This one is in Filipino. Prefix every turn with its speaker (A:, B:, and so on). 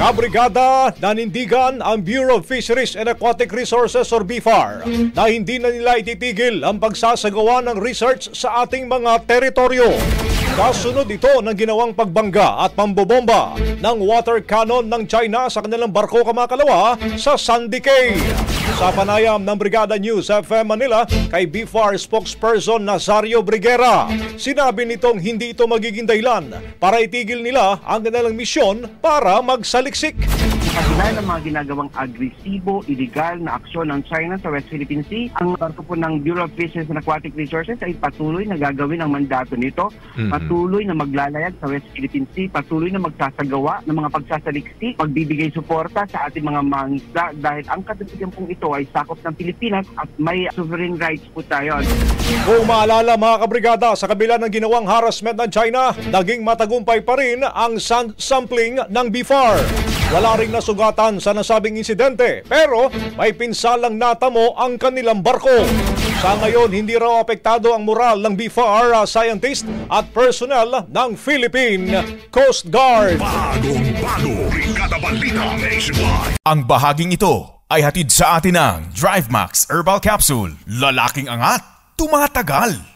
A: Kabrigada, nanindigan ang Bureau of Fisheries and Aquatic Resources or BFAR na hindi na nila ititigil ang pagsasagawa ng research sa ating mga teritoryo. Kasunod ito ng ginawang pagbangga at pambobomba ng water cannon ng China sa kanilang barko kamakalawa sa Sandy Cay. Sa panayam ng Brigada News FM Manila kay BFAR spokesperson Nazario Briguera, sinabi nitong hindi ito magiging dahilan para itigil nila ang kanilang misyon para magsaliksik.
B: Dahil ng mga ginagawang agresibo, illegal na aksyon ng China sa West Philippine Sea, ang barko po ng Bureau of Fisheries and Aquatic Resources ay patuloy na gagawin ang mandato nito, patuloy na maglalayag sa West Philippine Sea, patuloy na magsasagawa ng mga pagsasaliksik, magbibigay suporta sa ating mga mangisda dahil ang katutugan pong ito ay sakop ng Pilipinas at may sovereign rights po tayo.
A: Kung maalala mga kabrigada, sa kabila ng ginawang harassment ng China, naging matagumpay pa rin ang sampling ng BFAR. Wala ring nasugatan sa nasabing insidente, pero may pinsalang natamo ang kanilang barko. Sa ngayon, hindi raw apektado ang moral ng BFAR scientist at personnel ng Philippine Coast Guard.
C: Bagong-bago, Brigada Balita Nationwide.
D: Ang bahaging ito ay hatid sa atin ng DriveMax Herbal Capsule. Lalaking angat, tumatagal.